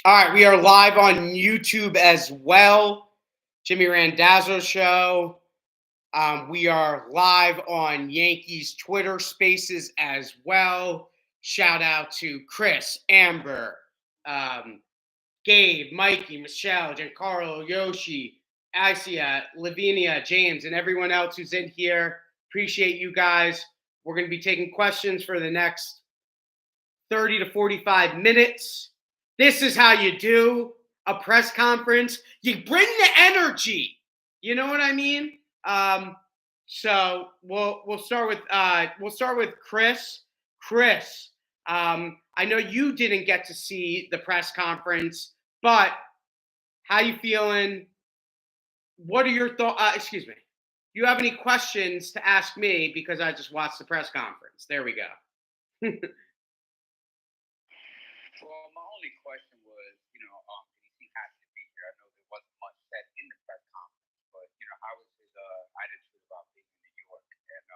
All right, we are live on YouTube as well. Jimmy Randazzo show. We are live on Yankees Twitter Spaces as well. Shout out to Chris, Amber, um, Gabe, Mikey, Michelle, Giancarlo, Yoshi, Axia, Lavinia, James, and everyone else who's in here. Appreciate you guys. We're going to be taking questions for the next 30 to 45 minutes. This is how you do a press conference. You bring the energy. You know what I mean? So we'll start with Chris. Chris, I know you didn't get to see the press conference, but how you feeling? What are your thoughts? Excuse me. Do you have any questions to ask me because I just watched the press conference? There we go. Well, my only question was, did he seem happy to be here? I know there wasn't much said in the press conference, but how was his attitude about being in New York? And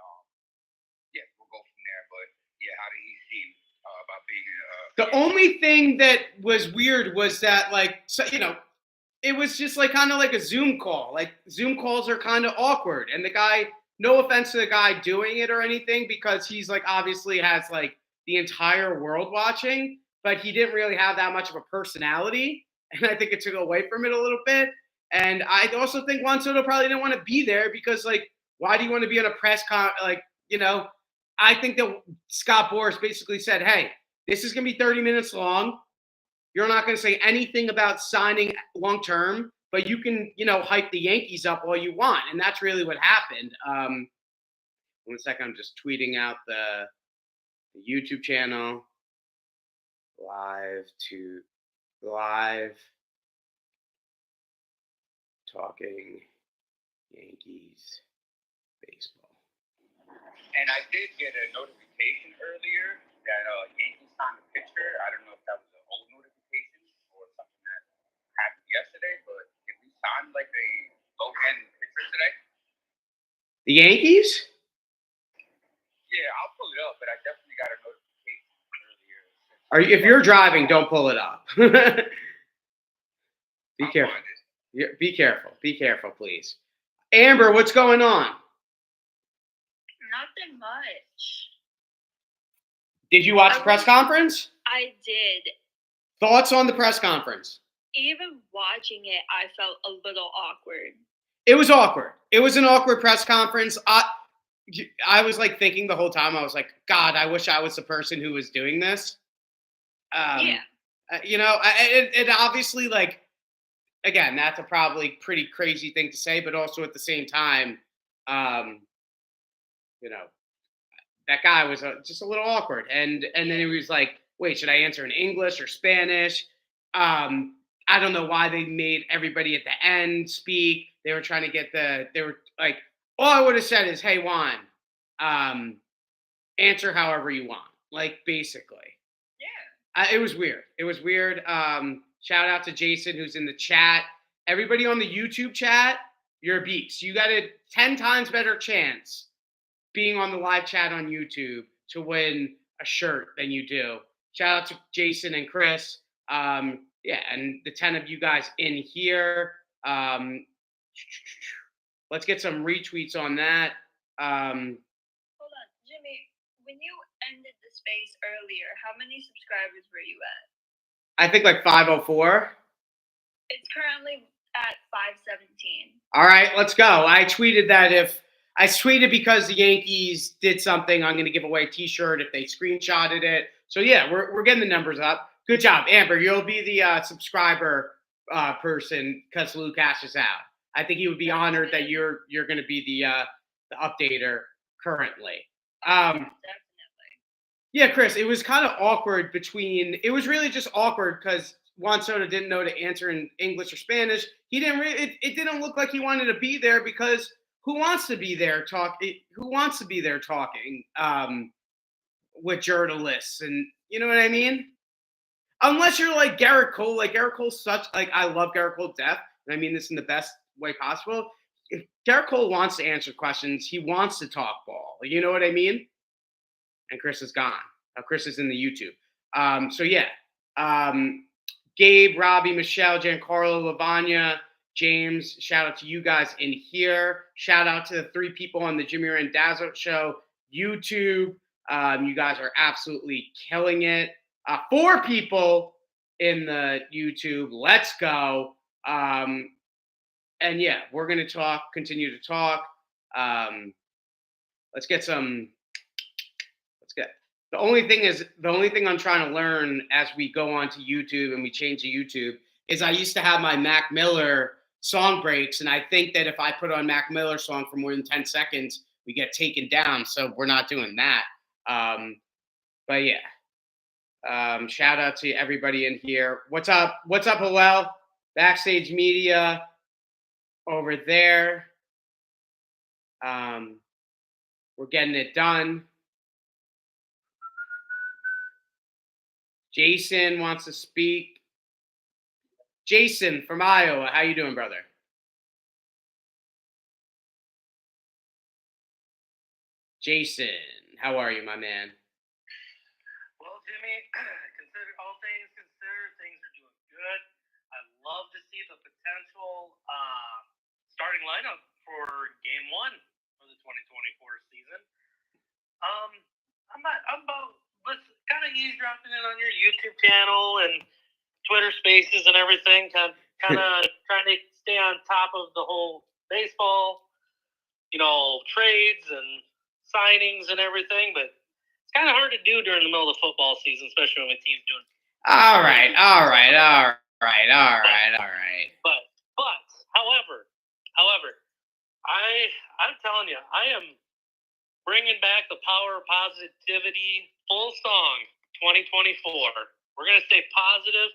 yeah, we'll go from there. But yeah, how did he seem about being in? The only thing that was weird was that, like, so, it was just like kind of like a Zoom call. Like Zoom calls are kind of awkward, and the guy. No offense to the guy doing it or anything, because he's like obviously has like the entire world watching, but he didn't really have that much of a personality, and I think it took away from it a little bit. And I also think Juan Soto probably didn't want to be there because, like, why do you want to be on a press con? Like, I think that Scott Boras basically said, "Hey, this is going to be 30 minutes long. You're not going to say anything about signing long term, but you can, hype the Yankees up all you want." And that's really what happened. 1 second, I'm just tweeting out the YouTube channel. Live talking Yankees baseball. And I did get a notification earlier that Yankees signed a pitcher. I don't know if that was an old notification or something that happened yesterday, but did we sign like a low-end pitcher today? The Yankees? Yeah, I'll pull it up, but I definitely got a notification earlier. If you're driving, don't pull it up. Be careful. Be careful. Be careful, please. Amber, what's going on? Nothing much. Did you watch the press conference? I did. Thoughts on the press conference? Even watching it, I felt a little awkward. It was awkward. It was an awkward press conference. I was like thinking the whole time, I was like, God, I wish I was the person who was doing this. Yeah. It obviously, like, again, that's a probably pretty crazy thing to say, but also at the same time, that guy was just a little awkward. And then he was like, wait, should I answer in English or Spanish? I don't know why they made everybody at the end speak. They were trying to get they were like, all I would have said is, hey, Juan, answer however you want. Like, basically. Yeah. It was weird. It was weird. Shout out to Jason, who's in the chat. Everybody on the YouTube chat, you're beats. You got a 10 times better chance being on the live chat on YouTube to win a shirt than you do. Shout out to Jason and Chris. Yeah, and the 10 of you guys in here. Let's get some retweets on that. Hold on, Jimmy. When you ended the space earlier, how many subscribers were you at? I think like 504. It's currently at 517. All right, let's go. I tweeted because the Yankees did something, I'm going to give away a T-shirt if they screenshotted it. So yeah, we're getting the numbers up. Good job, Amber. You'll be the subscriber person because Lou cashes out. I think he would be honored that you're going to be the updater currently. Definitely. Yeah, Chris, it was kind of awkward it was really just awkward because Juan Soto didn't know to answer in English or Spanish. He didn't it didn't look like he wanted to be there because who wants to be there talking with journalists, and you know what I mean? Unless you're like Garrett Cole. Like Garrett Cole's I love Garrett Cole to death, and I mean this in the best way possible. If Garrett Cole wants to answer questions, he wants to talk ball. You know what I mean? And Chris is gone. Chris is in the YouTube. So yeah. Gabe, Robbie, Michelle, Giancarlo, Lavanya, James. Shout out to you guys in here. Shout out to the 3 people on the Jimmy Randazzo Show YouTube. You guys are absolutely killing it. 4 people in the YouTube. Let's go. And yeah, we're going to continue to talk. Let's get. The only thing I'm trying to learn as we go on to YouTube and we change to YouTube is I used to have my Mac Miller song breaks, and I think that if I put on Mac Miller song for more than 10 seconds, we get taken down. So we're not doing that. But yeah, shout out to everybody in here. What's up? What's up, Hillel? Backstage Media over there. We're getting it done. Jason wants to speak. Jason from Iowa, how you doing, brother? Jason, how are you, my man? Well, Jimmy, all things considered, things are doing good. I'd love to see the potential starting lineup for Game 1 of the 2024 season. I'm about kind of eavesdropping in on your YouTube channel and Twitter Spaces and everything. Kind of trying to stay on top of the whole baseball, trades and signings and everything. But it's kind of hard to do during the middle of the football season, especially when the team's doing. All right. But however, I'm telling you, I am bringing back the power of positivity. Full song 2024. We're going to stay positive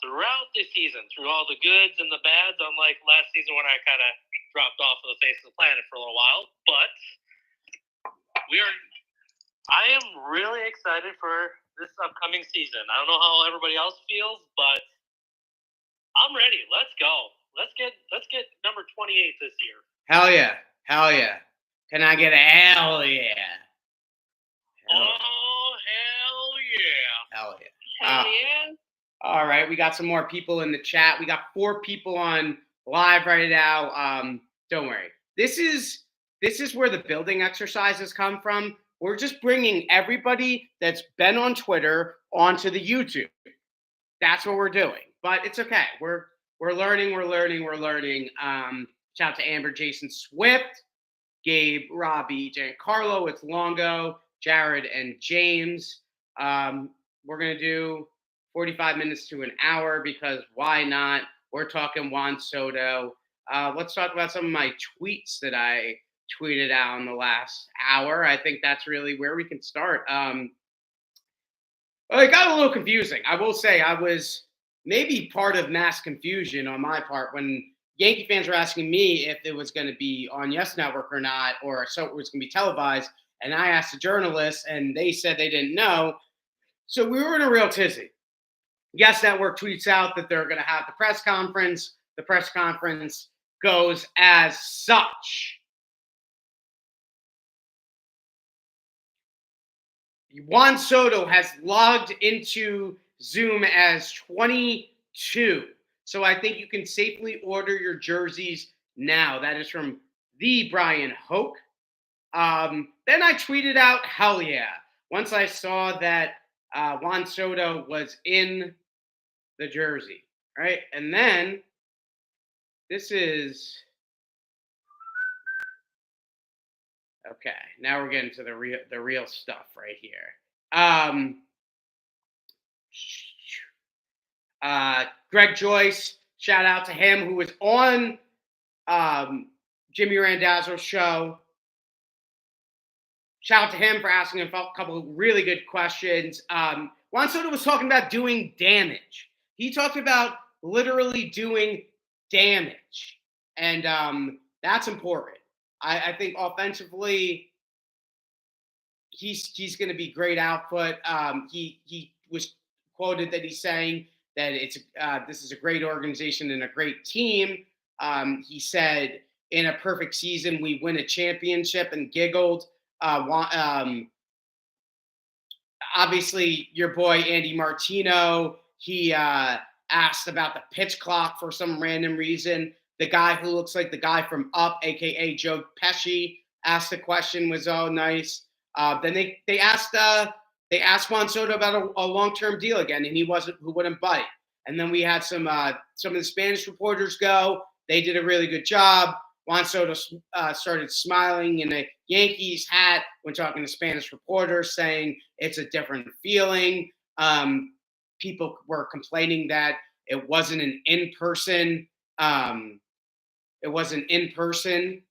throughout the season, through all the goods and the bads, unlike last season when I kind of dropped off of the face of the planet for a little while. But I am really excited for this upcoming season. I don't know how everybody else feels, but I'm ready. Let's go. Let's get number 28 this year. Hell yeah. Can I get a hell yeah? Oh, hell yeah. All right, we got some more people in the chat. We got 4 people on live right now. Don't worry. This is where the building exercises come from. We're just bringing everybody that's been on Twitter onto the YouTube. That's what we're doing. But it's okay. We're learning. Shout out to Amber, Jason Swift, Gabe, Robbie, Giancarlo, it's Longo, Jared, and James. We're going to do 45 minutes to an hour because why not? We're talking Juan Soto. Let's talk about some of my tweets that I tweeted out in the last hour. I think that's really where we can start. Well, it got a little confusing. I will say I was maybe part of mass confusion on my part when Yankee fans were asking me if it was going to be on Yes Network or not, or so it was going to be televised. And I asked the journalists, and they said they didn't know. So we were in a real tizzy. Yes Network tweets out that they're going to have the press conference. The press conference goes as such. Juan Soto has logged into Zoom as 22. So I think you can safely order your jerseys now. That is from the Brian Hoke. Then I tweeted out, hell yeah. Once I saw that Juan Soto was in the jersey, right? And then this is... Okay, now we're getting to the real stuff right here. Greg Joyce, shout out to him, who was on Jimmy Randazzo's show. Shout out to him for asking a couple of really good questions. Juan Soto was talking about doing damage. He talked about literally doing damage. And that's important. I think offensively, he's going to be great output. He was quoted that he's saying that this is a great organization and a great team. He said, in a perfect season, we win a championship, and giggled. Obviously, your boy Andy Martino he asked about the pitch clock for some random reason. The guy who looks like the guy from Up, aka Joe Pesci, asked the question. Was all nice. Then they asked Juan Soto about a long-term deal again, and he wouldn't bite. And then we had some of the Spanish reporters go. They did a really good job. Juan Soto started smiling in a Yankees hat when talking to Spanish reporters, saying it's a different feeling. People were complaining that it wasn't an in-person. It wasn't in person.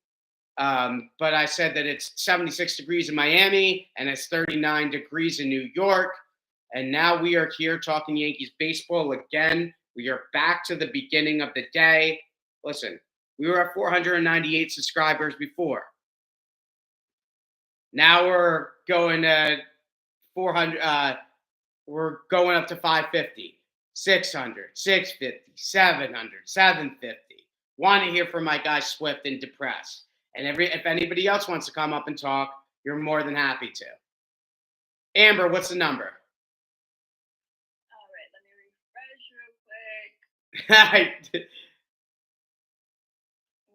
But I said that it's 76 degrees in Miami and it's 39 degrees in New York. And now we are here talking Yankees baseball again. We are back to the beginning of the day. Listen, we were at 498 subscribers before. Now we're going to 400. We're going up to 550, 600, 650, 700, 750. Want to hear from my guy Swift and Depressed. And if anybody else wants to come up and talk, you're more than happy to. Amber, what's the number? All right, let me refresh real quick.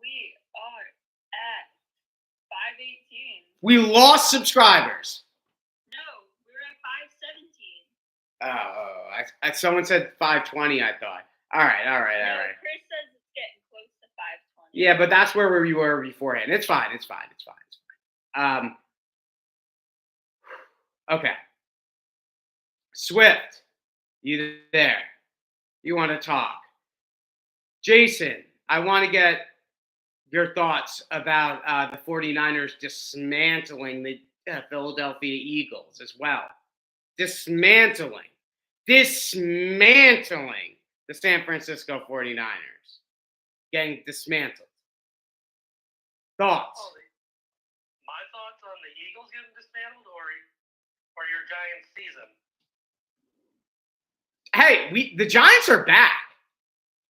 We are at 518. We lost subscribers. No, we're at 517. Someone said 520, I thought. All right. No, Chris says it's getting close to 520. Yeah, but that's where we were beforehand. It's fine. Okay. Swift, you there? You want to talk? Jason, I want to get your thoughts about the 49ers dismantling the Philadelphia Eagles as well. Dismantling the San Francisco 49ers. Getting dismantled. Thoughts? My thoughts on the Eagles getting dismantled or your Giants season? Hey, the Giants are back.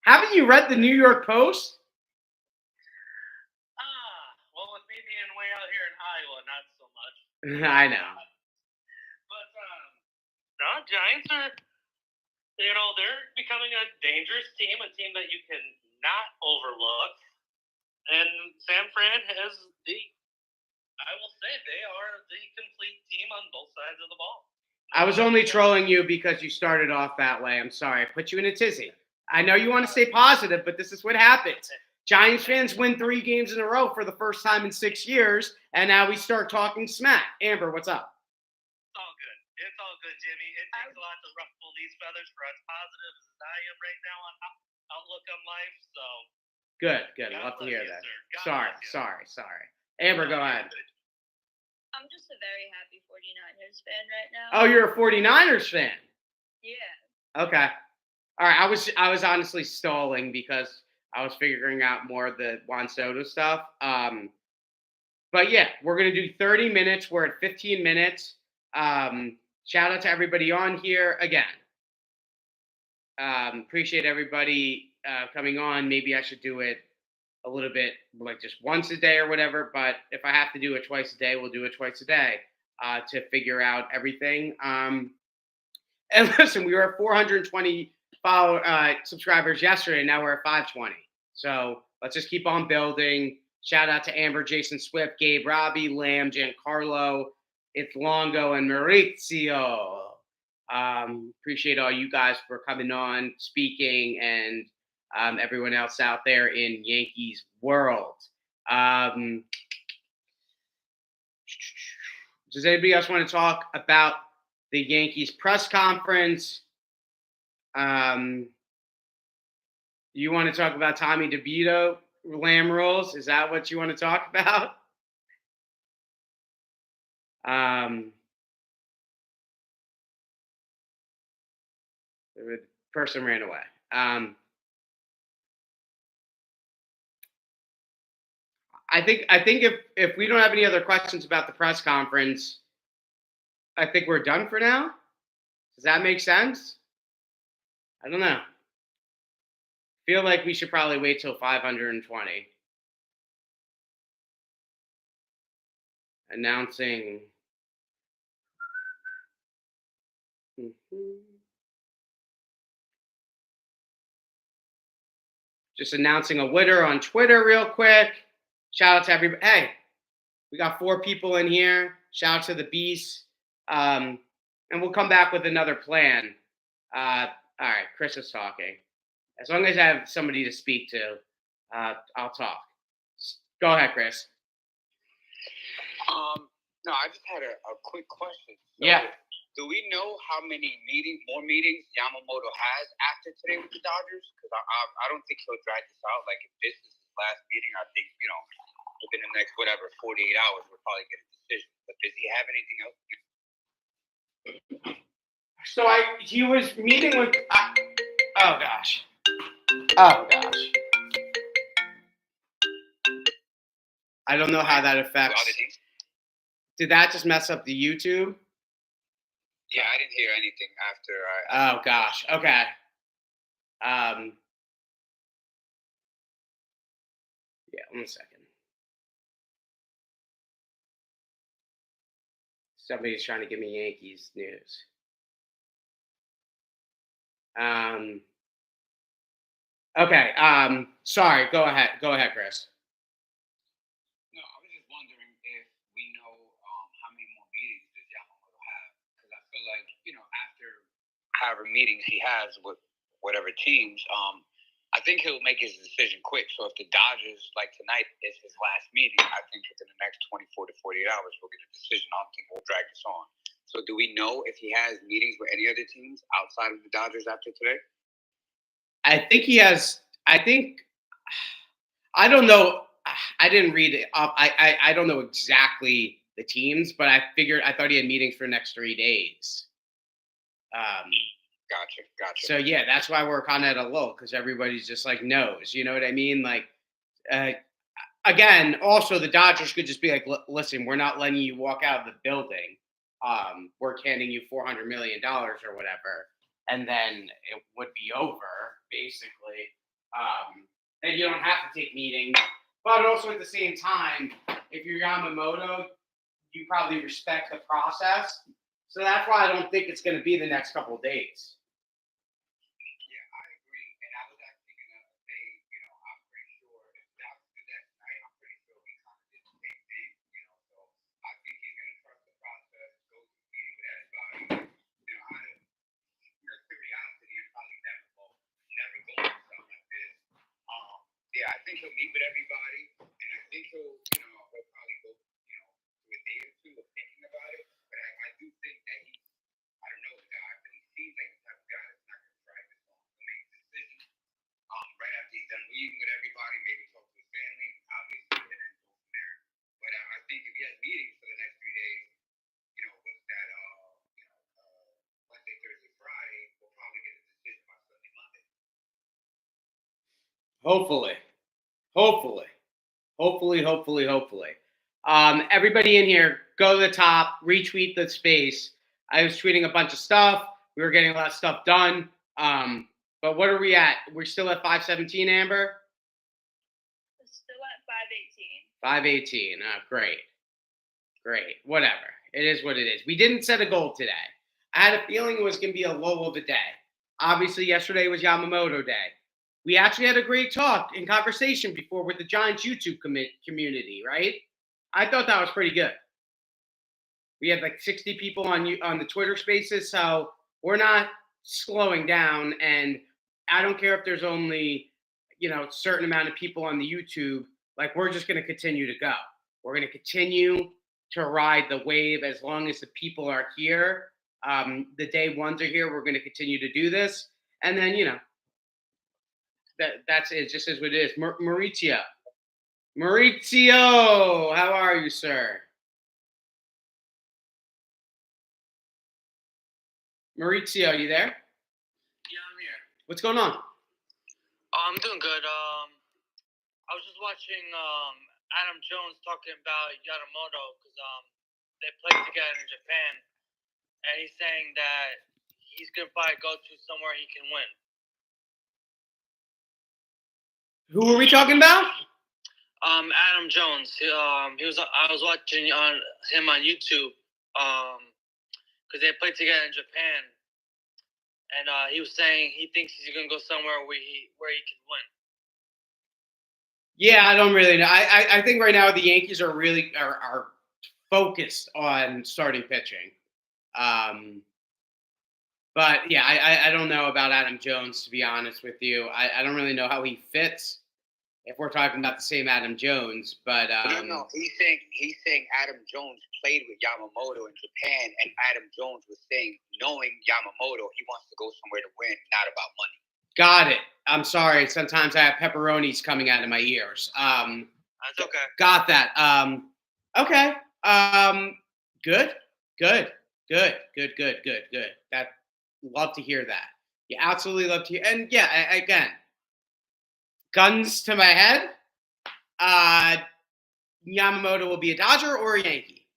Haven't you read the New York Post? Well, with me being way out here in Iowa, not so much. I know. But no, Giants are, they're becoming a dangerous team, a team that you can not overlook. And San Fran has I will say, they are the complete team on both sides of the ball. I was only trolling you because you started off that way. I'm sorry. I put you in a tizzy. I know you want to stay positive, but this is what happens. Giants fans win 3 games in a row for the first time in 6 years, and now we start talking smack. Amber, what's up? It's all good. It's all good, Jimmy. It takes a lot to ruffle these feathers for as positive as I am right now on outlook on life. So Good. Love to hear that. Sorry. Amber, go ahead. I'm just a very happy 49ers fan right now. Oh, you're a 49ers fan? Yeah. Okay. All right. I was honestly stalling because I was figuring out more of the Juan Soto stuff. But yeah, we're going to do 30 minutes. We're at 15 minutes. Shout out to everybody on here again. Appreciate everybody coming on. Maybe I should do it a little bit like just once a day or whatever. But if I have to do it twice a day, we'll do it twice a day to figure out everything. And listen, we were at 420 subscribers yesterday. Now we're at 520. So let's just keep on building. Shout out to Amber, Jason Swift, Gabe, Robbie, Lamb, Giancarlo, It's Longo, and Maurizio. Appreciate all you guys for coming on, speaking, and everyone else out there in Yankees world. Does anybody else want to talk about the Yankees press conference? You want to talk about Tommy DeVito, Lamb rules? Is that what you want to talk about? The person ran away. I think if we don't have any other questions about the press conference, I think we're done for now. Does that make sense? I don't know. Feel like we should probably wait till 520. Announcing. Just announcing a winner on Twitter real quick. Shout out to everybody. Hey, we got 4 people in here. Shout out to the Beast. And we'll come back with another plan. All right, Chris is talking. As long as I have somebody to speak to, I'll talk. Go ahead, Chris. No, I just had a quick question. So, Yeah. Do we know how many more meetings Yamamoto has after today with the Dodgers? Because I don't think he'll drag this out. Like, if this is his last meeting, I think, within the next, 48 hours, we'll probably get a decision. But does he have anything else? So he was meeting with. Oh gosh. I don't know how that affects. Did that just mess up the YouTube? Yeah, I didn't hear anything after. Oh gosh. Okay. Yeah. 1 second. Somebody's trying to give me Yankees news. Okay. Sorry. Go ahead, Chris. No, I was just wondering if we know how many more meetings does Yamamoto have? Because I feel like after however meetings he has with whatever teams, I think he'll make his decision quick. So if the Dodgers, like tonight, is his last meeting, I think within the next 24 to 48 hours we'll get a decision. I don't think we'll drag this on. So do we know if he has meetings with any other teams outside of the Dodgers after today? I think he has. I don't know. I didn't read it up. I don't know exactly the teams, but I thought he had meetings for the next 3 days. Gotcha. So yeah, that's why we're kind of at a lull, because everybody's just like knows. You know what I mean? Like, again, also the Dodgers could just be like, listen, we're not letting you walk out of the building. We're handing you $400 million or whatever, and then it would be over basically. And you don't have to take meetings, but also at the same time, if you're Yamamoto, you probably respect the process. So that's why I don't think it's going to be the next couple of days. Yeah, I agree. And I was actually going to say, I'm pretty sure if Dallas did that tonight, I'm pretty sure he kind of did the same thing, So I think he's going to trust the process, go to the meeting with everybody, out of curiosity and probably never go into something like this. Yeah, I think he'll meet with everybody, and I think he'll probably go, to a day or two of thinking about it. But I do think that I don't know the guy, but he seems like the type of guy that's not going to drag this on. He'll make a decision right after he's done meeting with everybody, maybe talk to his family, obviously, and then go from there. But I think if he has meetings for the next 3 days, what's that, Wednesday, Thursday, Friday, we'll probably get a decision by Sunday, Monday. Hopefully. Everybody in here, go to the top, retweet the space. I was tweeting a bunch of stuff. We were getting a lot of stuff done. But what are we at? We're still at 517, Amber? We're still at 518. 518. Great. Whatever. It is what it is. We didn't set a goal today. I had a feeling it was going to be a lull of a day. Obviously, yesterday was Yamamoto Day. We actually had a great talk and conversation before with the Giants YouTube community, right? I thought that was pretty good. We had like 60 people on the Twitter Spaces, so we're not slowing down. And I don't care if there's only a certain amount of people on the YouTube. Like, we're just going to continue to go. We're going to continue to ride the wave as long as the people are here. The day ones are here. We're going to continue to do this, and then that's it. Just as what it is. Maurizio, how are you, sir? Maurizio, you there? Yeah, I'm here. What's going on? I'm doing good. I was just watching Adam Jones talking about Yamamoto because they played together in Japan, and he's saying that he's gonna probably go to somewhere he can win. Who are we talking about? Adam Jones. I was watching him on YouTube because they played together in Japan, and he was saying he thinks he's gonna go somewhere where he can win. Yeah, I don't really know. I think right now the Yankees are really are focused on starting pitching. Um, but yeah, I don't know about Adam Jones, to be honest with you. I don't really know how he fits if we're talking about the same Adam Jones. But No. He's saying Adam Jones played with Yamamoto in Japan, and Adam Jones was saying, knowing Yamamoto, he wants to go somewhere to win, not about money. Got it. I'm sorry. Sometimes I have pepperonis coming out of my ears. That's okay. Got that. Okay. Good. That love to hear that. You absolutely love to hear. And yeah, again, guns to my head. Yamamoto will be a Dodger or a Yankee.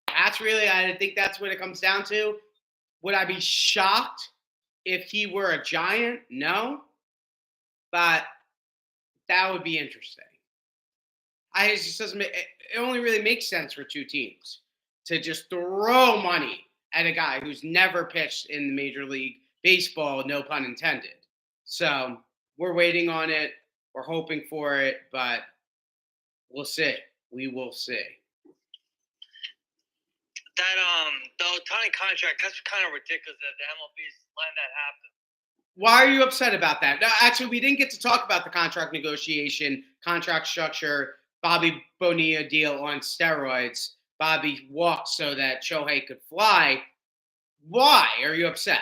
That's really, I think that's what it comes down to. Would I be shocked if he were a Giant? No. But that would be interesting. It just doesn't make it only really makes sense for two teams to just throw money at a guy who's never pitched in the Major League Baseball, no pun intended. So we're waiting on it. We're hoping for it, but we'll see. We will see. That the Ohtani contract, that's kind of ridiculous that the MLB's letting that happen. Why are you upset about that? No, actually, we didn't get to talk about the contract negotiation, contract structure, Bobby Bonilla deal on steroids. Bobby walked so that Shohei could fly. Why are you upset?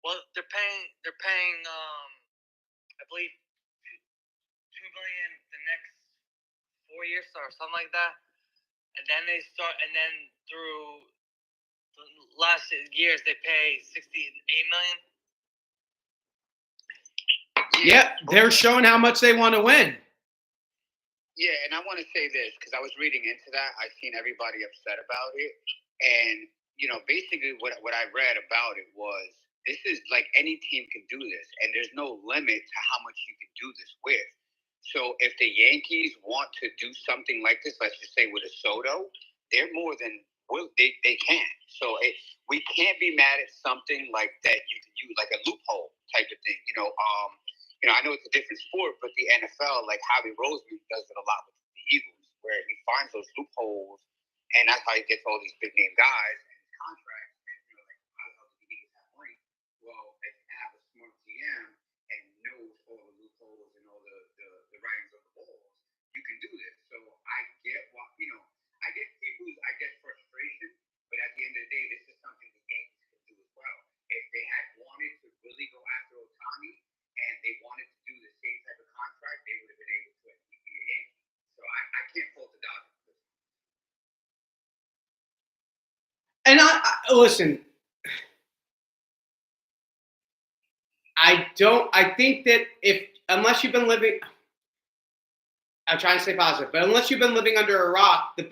Well, they're paying I believe $2 million the next 4 years or something like that, and then through the last years they pay $68 million. Yeah, they're showing how much they want to win. Yeah, and I want to say this because I was reading into that. I've seen everybody upset about it, and basically what I read about it was this is like any team can do this, and there's no limit to how much you can do this with. So if the Yankees want to do something like this, let's just say with a Soto, they're more than they can. So we can't be mad at something like that. You can use like a loophole type of thing. I know it's a different sport, but the NFL, like Howie Roseman, does it a lot with the Eagles, where he finds those loopholes, and that's how he gets all these big name guys and his contracts. And like how the hell did he get that point? Well, if you have a smart GM and knows all the loopholes and all the writings of the balls, you can do this. So I get I get frustration, but at the end of the day, this is something the Yankees can do as well. If they had wanted to really go after Ohtani and they wanted to do the same type of contract, they would have been able to be a Yankee. So I can't fault the Dodgers. And I listen. I think that unless you've been living, I'm trying to stay positive, but unless you've been living under a rock, the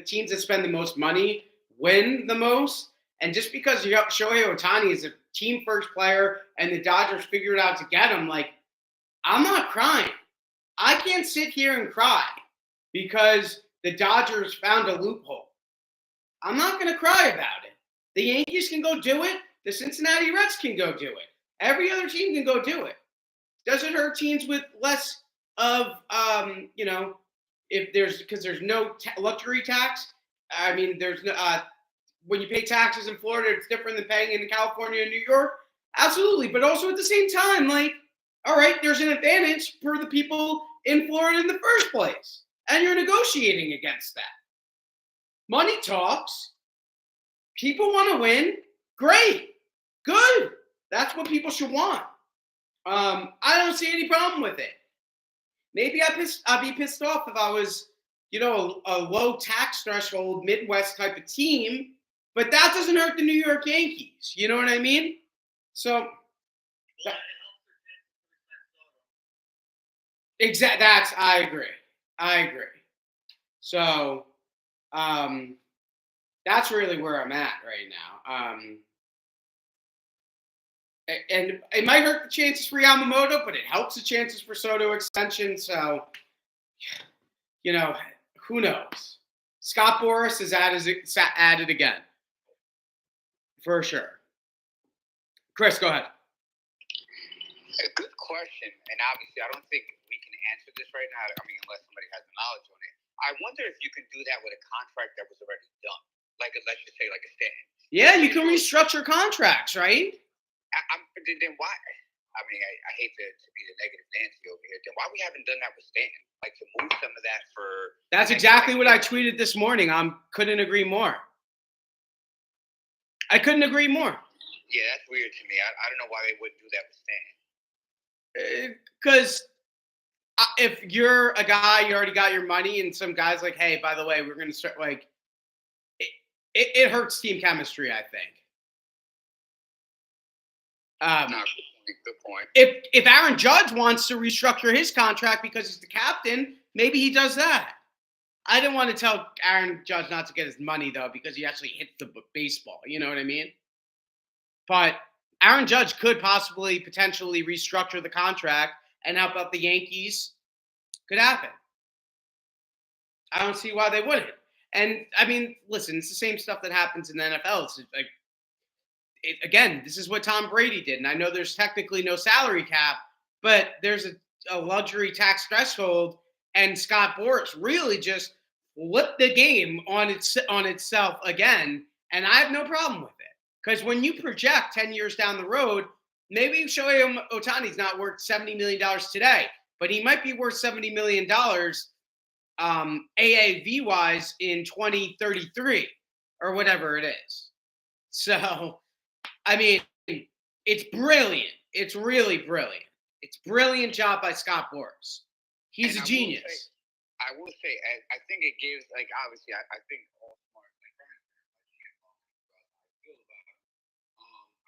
teams that spend the most money win the most. And just because Shohei Ohtani is a team first player and the Dodgers figured out to get him, like, I'm not crying. I can't sit here and cry because the Dodgers found a loophole. I'm not going to cry about it. The Yankees can go do it. The Cincinnati Reds can go do it. Every other team can go do it. Does it hurt teams with less of, because there's no luxury tax? I mean, there's no, when you pay taxes in Florida, it's different than paying in California and New York. Absolutely. But also at the same time, like, all right, there's an advantage for the people in Florida in the first place. And you're negotiating against that. Money talks. People want to win. Great. Good. That's what people should want. I don't see any problem with it. Maybe I'd be pissed off if I was, a low tax threshold Midwest type of team, but that doesn't hurt the New York Yankees. You know what I mean? So exactly. I agree. So that's really where I'm at right now. And it might hurt the chances for Yamamoto, but it helps the chances for Soto extension. So, who knows? Scott Boras is added again. For sure. Chris, go ahead. A good question, and obviously, I don't think we can answer this right now. I mean, unless somebody has the knowledge on it. I wonder if you can do that with a contract that was already done, like let's just say like a stand. Yeah, you can restructure contracts, right? Then why? I mean, I hate to be the negative Nancy over here. Then why we haven't done that with Stanton? Like to move some of that for. That's exactly what I tweeted this morning. Couldn't agree more. I couldn't agree more. Yeah, that's weird to me. I don't know why they wouldn't do that with Stanton. Because if you're a guy, you already got your money, and some guy's like, hey, by the way, we're going to start, like, it hurts team chemistry, I think. Good point. If Aaron Judge wants to restructure his contract because he's the captain, maybe he does that. I didn't want to tell Aaron Judge not to get his money, though, because he actually hit the baseball. You know what I mean? But Aaron Judge could potentially restructure the contract and help out the Yankees. Could happen. I don't see why they wouldn't. And, I mean, listen, it's the same stuff that happens in the NFL. It's like, again, this is what Tom Brady did. And I know there's technically no salary cap, but there's a luxury tax threshold. And Scott Boras really just flipped the game on itself again. And I have no problem with it. Because when you project 10 years down the road, maybe Shohei Ohtani's not worth $70 million today, but he might be worth $70 million AAV-wise in 2033 or whatever it is. So, I mean, it's brilliant. It's really brilliant. It's brilliant job by Scott Boras. He's a genius. I will say, I think it gives, like, obviously, I think all smart, like,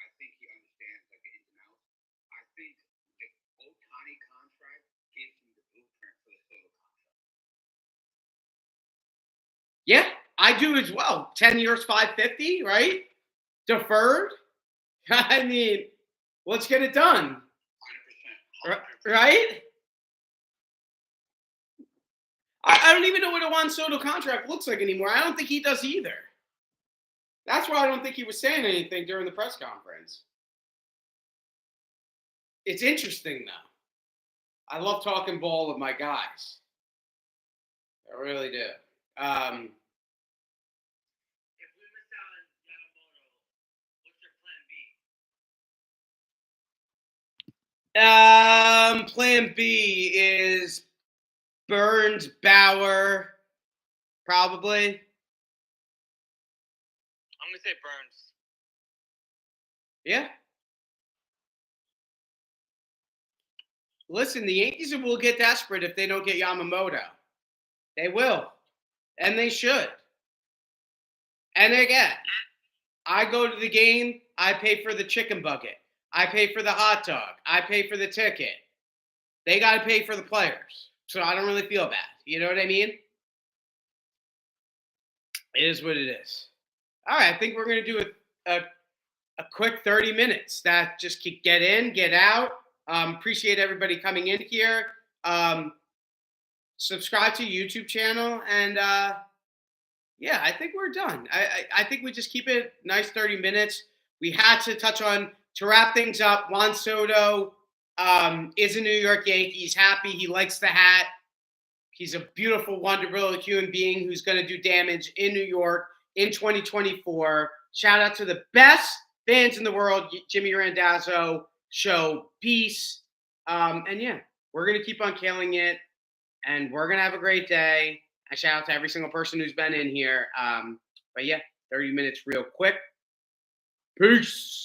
I think he understands, like, the ins and outs. I think the Ohtani contract gives him the blueprint for the Soto contract. Yeah, I do as well. 10 years, 550, right? Deferred. I mean, let's get it done. 100%. Right? I don't even know what a Juan Soto contract looks like anymore. I don't think he does either. That's why I don't think he was saying anything during the press conference. It's interesting, though. I love talking ball with my guys. I really do. If we miss out on Yamamoto, what's your plan B? Plan B is Burns, Bauer, probably. I'm going to say Burns. Yeah. Listen, the Yankees will get desperate if they don't get Yamamoto. They will. And they should. And again, I go to the game, I pay for the chicken bucket. I pay for the hot dog. I pay for the ticket. They got to pay for the players. So I don't really feel bad. You know what I mean? It is what it is. All right, I think we're going to do a quick 30 minutes. That just get in, get out. Appreciate everybody coming in here. Subscribe to YouTube channel. And, yeah, I think we're done. I think we just keep it nice 30 minutes. We had to touch on, to wrap things up, Juan Soto is a New York Yankee. He's happy. He likes the hat. He's a beautiful, wonderful human being who's going to do damage in New York in 2024. Shout out to the best fans in the world, Jimmy Randazzo Show. Peace. And yeah, we're going to keep on killing it. And we're going to have a great day. And shout out to every single person who's been in here. But yeah, 30 minutes real quick. Peace.